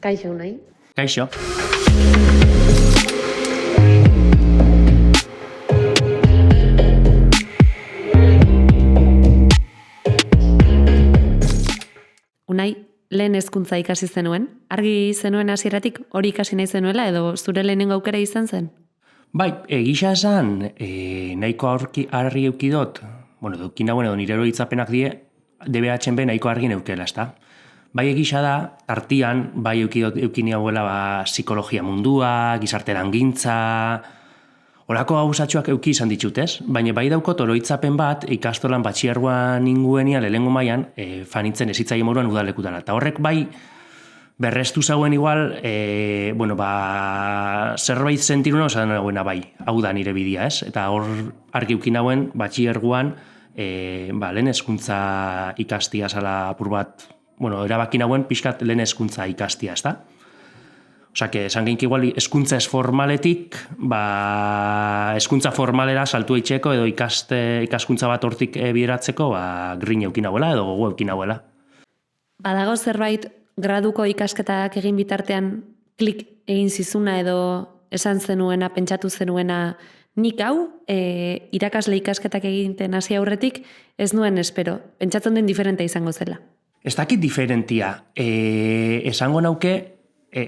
Kaixo, Unai. Kaixo. Unai, lehen hezkuntza ikasi zenuen? Argi zenuen hasieratik hori ikasi nahi zenuela edo zure lehenengo aukera izan zen? Bai, egisa esan, nahiko argi eukidot, dukina, nire eroitzapenak die, DBH-en be nahiko argi neukela, ezta? Bai egisa da, tartian, bai eukini hauela psikologia mundua, gizarte langintza, holako gauzatxoak euki izan ditutez, baina bai daukot oroitzapen bat, ikastolan batxierroan inguenian, lehengo mailan, fanitzen ezitzaile moruan udalekutara. Eta horrek bai, berrestu zauen igual, zerbait sentiruna osan nagoena bai, hau da nire bidea, ez? Eta hor argi eukin nauen, batxierroan, lehen hezkuntza ikastia zala apur bat, erabaki nauen pixkat lehen hezkuntza ikastia, ez da? Osa, esan geink igual, hezkuntza ez formaletik, hezkuntza formalera saltu eitxeko edo ikaskuntza bat hortik bideratzeko, grin eukin nagoela edo gogo eukin nagoela. Badago zerbait graduko ikasketak egin bitartean klik egin zizuna edo esan zenuena, pentsatu zenuena, nik hau, irakasle ikasketak egiten hasi aurretik, ez nuen espero. Pentsatzen den diferente izango zela. Ez dakit diferentia. Esango nauke,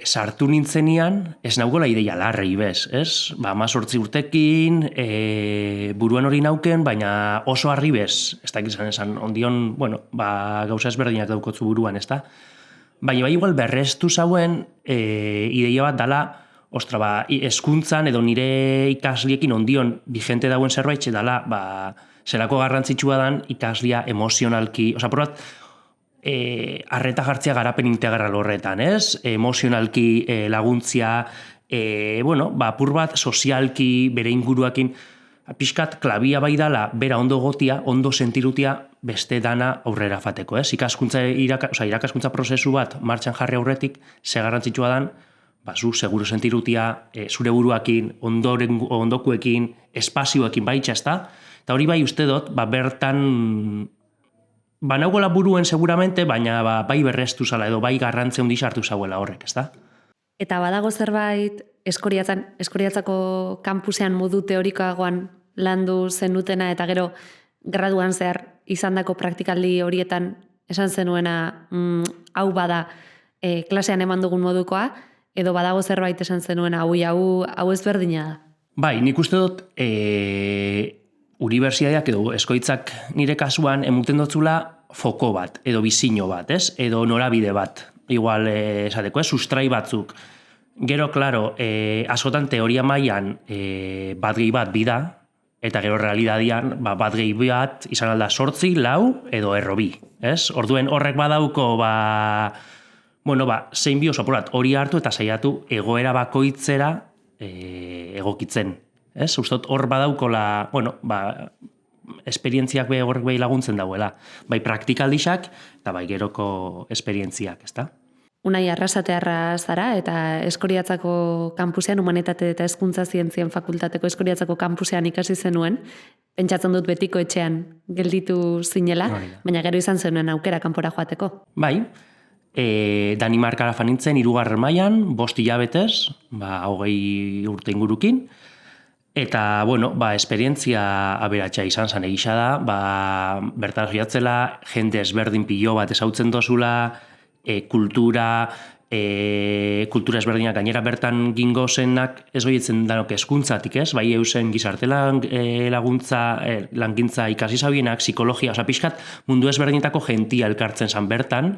sartu nintzenian, ez naugola ideia larrei bez, ez? 18 urtekin, buruan hori nauken, baina oso harri bez, ez dakit esan ondion, gauza ezberdinak daukotzu buruan, ez da? Baina bai igual berrestu zauen ideia bat dala, hezkuntzan edo nire ikasliekin ondion vigente dauen zerbait, dala, zelako garrantzitsua dan ikaslia emozionalki, probat, arreta jartzea garapen integral horretan, ez? Emozionalki laguntzia, apur bat sozialki, bere inguruakin, pixkat klabia bai dala, bera ondo gotia, ondo sentirutia, beste dana aurrera fateko, ez? Irakaskuntza prozesu bat martxan jarri aurretik, ze garrantzitsua dan, zu seguro sentirutia, zure buruakin, ondokuekin, espazioekin baitxa, ez da? Eta hori bai uste dut, bertan naugola buruen seguramente, baina bai berrestu zala edo bai garrantzea hundi sartu zauela horrek, ez da? Eta badago zerbait Eskoriatzako kampusean modu teorikoagoan landu zenutena eta gero graduan zehar izandako praktikaldi horietan esan zenuena hau bada klasean eman dugun modukoa, edo badago zerbait esan zenuena hau ezberdina da? Bai, nik uste dut unibertsitateak edo eskoitzak nire kasuan emuten dotzula foko bat, edo bizino bat, ez? Edo norabide bat, igual esateko, sustrai batzuk. Gero, klaro, askotan teoria mailan bat gehi bat bida, eta gero realidadian bat gehi bat izan alda 8, 4 edo errobi, ez? Orduen horrek badauko, zein bi osoporat hori hartu eta saiatu egoera bakoitzera egokitzen. Ez? Ustot hor badaukola, esperientziak horrek behi laguntzen dauela. Bai praktikaldixak eta bai geroko esperientziak, ez da? Unai Arrasatearra zara eta Eskoriatzako kampusean, humanitate eta hezkuntza zientzien fakultateko Eskoriatzako kampusean ikasi zenuen. Pentsatzen dut betiko etxean gelditu zinela, baina gero izan zenuen aukera kanpora joateko. Bai, Danimarkara fanintzen 3. mailan, 5 hilabetez, 20 urte ingurukin, eta, esperientzia aberatsa izan zen egisa da, bertara joatzela, jende ezberdin pilo bat ezautzen dozula, kultura ezberdinak gainera bertan gingo zenak ez goietzen danok hezkuntzatik, ez? Bai eusen gizarte langintza ikasi zabienak, psikologia, pixkat mundu ezberdinetako jentia elkartzen zen bertan,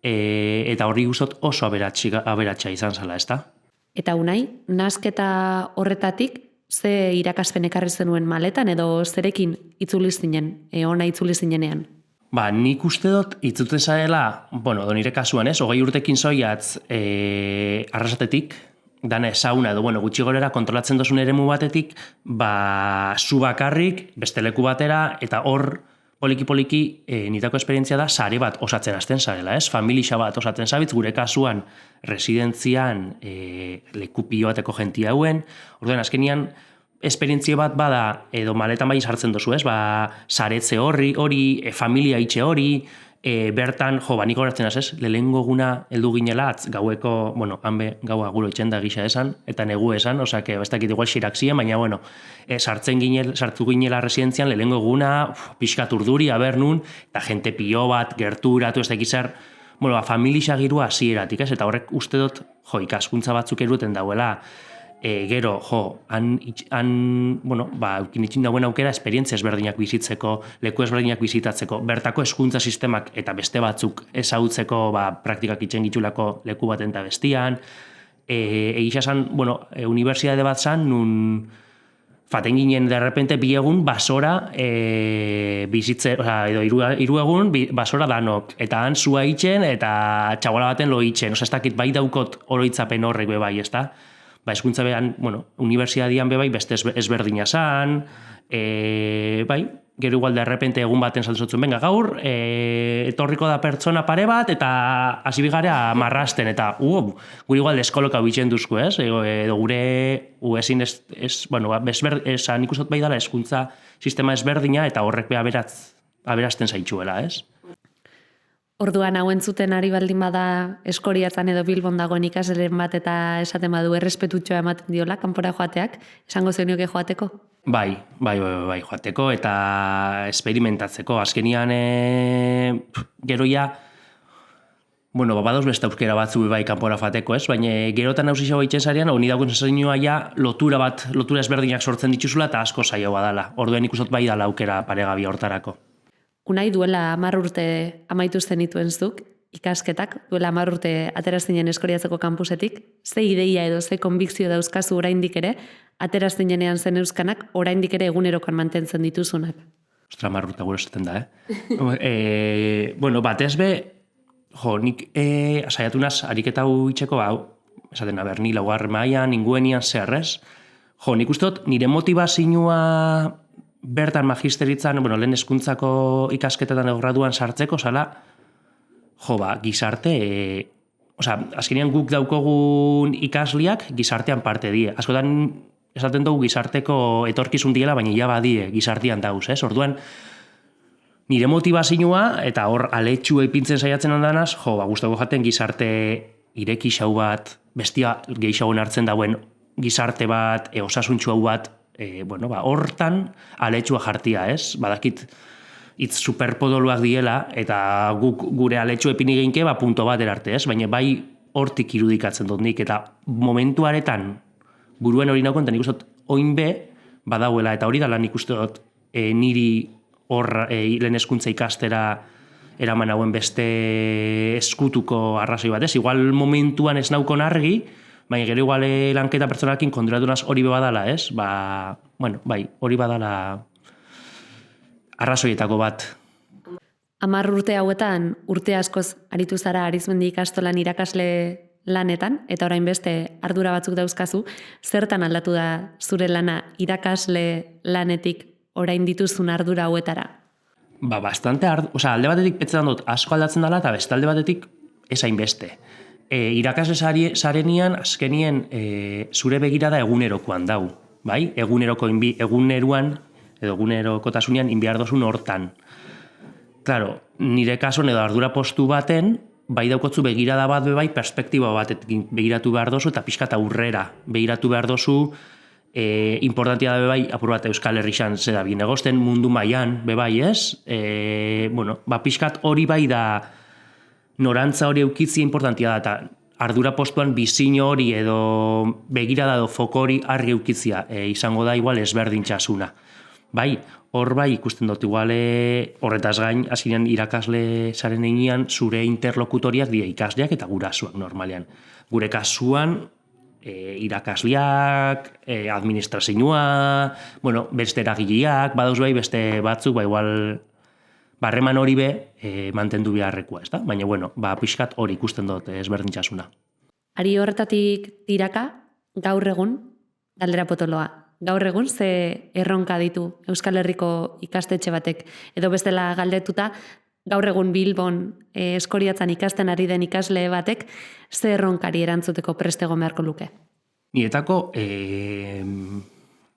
eta horri guztot oso aberatsa izan zela, ez da? Eta Unai, nasketa horretatik, ze irakaspen ekarri zenuen maletan edo zerekin itzuli zinen, ona itzuli zinenean? Nik uste dut itzuten zarela, nire kasuan ez, 20 urtekin zoiatz Arrasatetik, dana ezauna edo, gutxi gorera kontrolatzen dozun eremu batetik, zu bakarrik, beste leku batera, eta hor poliki-poliki nitako esperientzia da sare bat osatzen hasten zarela, ez? Familia bat osatzen zabitz, gure kasuan residentzian leku pilo bateko jentia hauen, orduan azkenian esperientzia bat bada edo maletan bai sartzen dozu, ez? Saretze hori, familia itxe hori, bertan, nik horatzen ez, lehengo guna heldu ginela, gaueko, hanbe gaua guro itxenda gisa esan, eta negu esan, osea, ez dakit igual xirak ziren, baina, sartu ginela residentzian, lehengo guna, pixkat urduri, nun, eta jente pilo bat, gerturatu, ez dakit zer, familia girua hasieratik, ez, eta horrek uste dut, ikaskuntza batzuk eruten dauela, gero, eukin itxin dauen aukera, esperientzia ezberdinak bizitzeko, leku ezberdinak bizitatzeko, bertako hezkuntza sistemak eta beste batzuk ezagutzeko praktikak itxen gitulako leku baten eta bestian. Egisa esan, unibertsitate bat zan, nun faten ginen derrepente bi egun basora bizitze, edo hiru egun basora danok, eta han zua itxen eta txabola baten lo itxen, ez dakit bai daukot oroitzapen horrek bebai, ez da? Hezkuntza behan, unibertsitatean bebai beste ezberdina zan, gero igual derrepente egun baten saltozotzen, benga gaur, etorriko da pertsona pare bat, eta hasi bigarea marrasten, eta gure igual deskoloka bitxen duzku, ez? Edo gure, ezin nik ustot bai dala hezkuntza sistema ezberdina, eta horrek aberazten zaitxuela, ez? Orduan hau entzuten ari baldin bada Eskoriatzan edo Bilbon dagoen ikasleren bat eta esaten badu errespetutxoa ematen diola kanpora joateak, esango zenioke joateko? Bai, joateko eta esperimentatzeko. Azkenian geroia, badoz beste euskera batzu bai kanpora joateko, ez? Baina gerotan hausi xau itxen zarean, honi dagoen zeinua ja lotura ezberdinak sortzen dituzula eta asko saioa dala. Orduan ikusot bai dala aukera paregabi hortarako. Unai duela 10 urte amaitu zenituen zuk, ikasketak, duela 10 urte ateraztinen Eskoriatzeko kampusetik, ze ideia edo ze konbikzio dauzkazu oraindik ere, ateraztinean zen euskanak, oraindik ere egunerokan mantentzen dituzunak. Ostra, 10 urte gure esaten da, batez be, nik saiatu naz, ariketa hau itxeko, esaten ni laugarren mailan, inguenian zerrez, nik ustot, nire motivazioa bertan magisteritzan, lehen hezkuntzako ikasketetan edo graduan sartzeko, zala, gizarte, azkenean guk daukogun ikasliak gizartean parte die. Askotan esaten dugu gizarteko etorkizun diela, baina ja badie gizartean dauz, ez? Orduan, nire motivazioa, eta hor aletxu epintzen saiatzen ondanaz, guztako jaten gizarte ireki xau bat, bestia gehiagoen hartzen dauen gizarte bat, osasuntxu hau bat, hortan aletxua jartia, ez? Badakit hitz superpodoluak diela, eta guk gure aletxu epini geinke, punto bat erarte, ez? Baina bai hortik irudikatzen dut nik, eta momentuaretan buruen hori naukon, eta nik uste dut oin be, badauela, eta hori dala nik uste dut niri lehen hezkuntza ikastera eraman hauen beste eskutuko arrazoi bat, ez? Igual momentuan ez naukon argi, baina gero igual lanketa pertsonakin kontratunaz hori badala, ez? Hori badala arrazoietako bat. 10 urte hauetan urte askoz aritu zara Arizmendi ikastolan irakasle lanetan, eta orain beste ardura batzuk dauzkazu, zertan aldatu da zure lana irakasle lanetik orain dituzun ardura hauetara? Bastante, alde batetik petzetan dut asko aldatzen dela, eta beste alde batetik esain beste. Irakasle zarenian, azkenien zure begirada egunerokoan dau. Bai? Eguneruan, edo egunerokotasunean inbiar dozun hortan. Claro, nire kasuan edo ardura postu baten, bai daukotzu begirada bat bai perspektiba batetik begiratu behar dozu, eta pixka eta aurrera begiratu behar dozu, importantia da bebai, apur bat Euskal Herrixan zeda bien egosten, mundu mailan bebai, ez? Pixkat hori bai da, norantza hori eukitzia importantia da, eta ardura postuan bizino hori edo begirada edo foko hori argi eukitzia izango da igual ezberdintxasuna. Bai, hor bai ikusten dut igual horretaz gain, azkenean irakasle zaren eginean zure interlokutoriak dira ikasleak eta gurasoak normalean. Gure kasuan, irakasleak, administrazioa, beste eragileak, badauz bai beste batzuk, igual barreman hori be mantendu beharrekoa, ez da? Baina, pixkat hori ikusten dut ezberdintxasuna. Ari horretatik tiraka, gaur egun, galdera potoloa, gaur egun ze erronka ditu Euskal Herriko ikastetxe batek, edo bestela galdetuta, gaur egun Bilbon Eskoriatzan ikasten ari den ikasle batek, ze erronkari erantzuteko preste egon beharko luke? Niretako,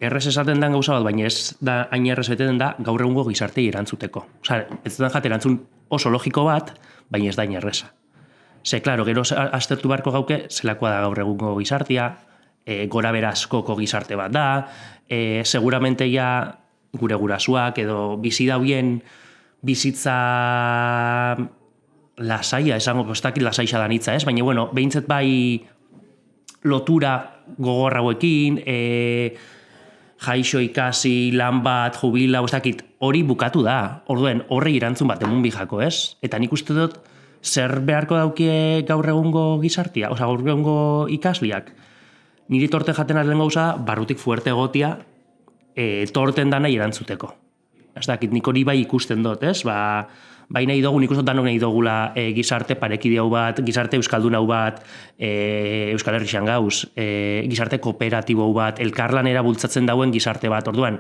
errez esaten den gauza bat, baina ez da hain errez beten da gaur egungo gizartei erantzuteko. Ez den jate erantzun oso logiko bat, baina ez da inerreza. Ze, klaro, gero aztertu beharko gauke, zelakoa da gaur egungo gizartea, gora berazkoko gizarte bat da, seguramente ja gure gurasuak edo bizi dauen bizitza lasaia, esango postakit lasaixa danitza, ez? Baina, bueno, behintzet bai lotura gogorrauekin, jaixo ikasi, lan bat, jubila, postakit, hori bukatu da. Orduen, horrei erantzun bat emun bijako, ez? Eta nik uste dut, zer beharko daukie gaur egungo gizartia, oza, gaur egungo ikasliak. Niri torte jaten lehen gauza, barrutik fuerte egotia, torten dana erantzuteko. Ez dakit, nik hori bai ikusten dut, ez? Bai nahi dugu, nik uste danok nahi dugula gizarte parekide hau bat, gizarte euskaldun hau bat, Euskal Herrixan gauz, gizarte kooperatibo hau bat, elkarlanera bultzatzen dauen gizarte bat, orduan,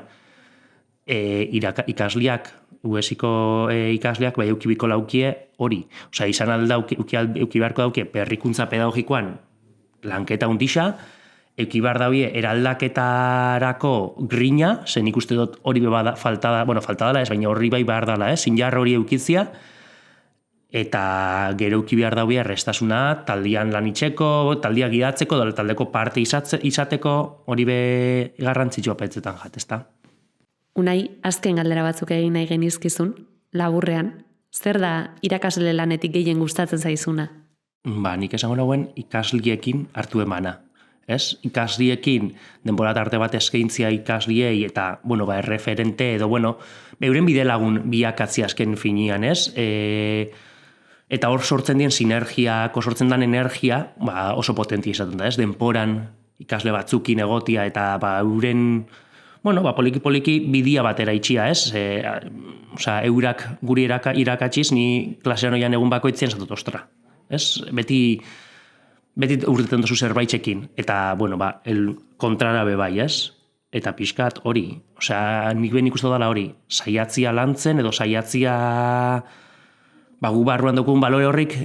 ikasliak, UESiko ikasleak, bai eukibiko laukie hori. Osa, izan alda eukibarko dauke berrikuntza pedagogikoan lanketa hundixa, eukibar daue eraldaketarako grina, zen ikuste dut hori beba faltada ez, baina horri bai behar dala, zinjar hori eukitzia, eta gero eukibihar daue errestasuna taldian lan itxeko, taldia gidatzeko, taldeko parte izateko, hori be garrantzitsua petzetan jat, ezta? Unai, azken galdera batzuk egin nahi genizkizun, laburrean, zer da irakasle lanetik gehien gustatzen zaizuna? Nik esango nagoen ikasliekin hartu emana. Ez? Ikasliekin denbora tarte bat eskaintzia ikasliei eta, erreferente edo, euren bide lagun biakatzia azken finian, ez? Eta hor sortzen dien sinergiak, sortzen den energia, oso potentia izaten da, ez? Denporan ikasle batzukin egotia eta euren, poliki-poliki bidia batera itxia, ez? Eurak guri irakatxiz, ni klasean oian egun bakoitzien zatut, ostra. Ez? Beti urteten dozu zerbaitzekin, eta, el kontrara bebai, ez? Eta pixkat hori, nik ben ikustu dala hori, saiatzia lantzen, edo saiatzia, gu barruan dukun balore horrik,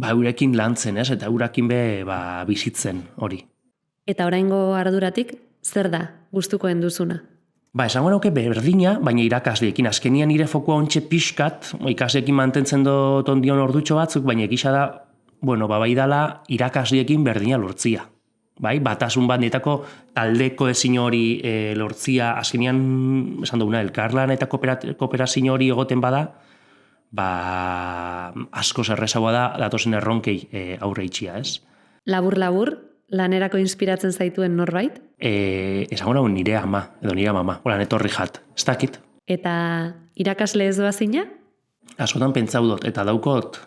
eurekin lantzen, ez? Eta eurakin bizitzen hori. Eta oraingo arduratik, zer da gustukoen duzuna? Esango nauke berdina, baina irakasliekin. Azkenian nire fokua ontxe pixkat, ikasliekin mantentzen dut ondion ordutxo batzuk, baina egisa da, bai dala irakasliekin berdina lortzia. Batasun bat netako taldeko ezin hori lortzia, azkenian, esan duguna, elkarlan eta kooperazio hori egoten bada, asko zerrezagoa da, datozen erronkei aurre itxia, ez? Labur-labur, lanerako inspiratzen zaituen norbait? Esango nago nire ama, edo nire mama, holan etorri jat, ez dakit. Eta irakasle ez doazina? Askotan pentsau dut, eta daukot,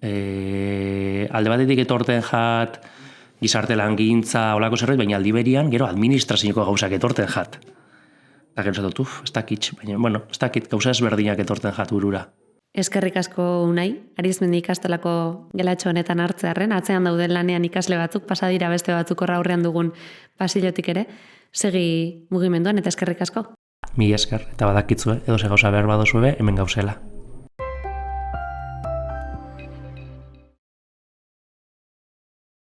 alde batetik etorten jat, gizarte langintza, holako zerbait, baina aldi berian, gero administrazioko gauzak etorten jat. Eta gero zatot, ez dakit, baina, ez dakit, gauza ezberdinak etorten jat burura. Eskerrik asko Unai, Arizmendi ikastolako gelatxo honetan hartzearren, atzean dauden lanean ikasle batzuk, pasadira beste batzuk horra aurrean dugun pasilotik ere, segi mugimenduan eta eskerrik asko. Mi esker, eta badakitzue, edo ze gauza behar badozue, hemen gauzela.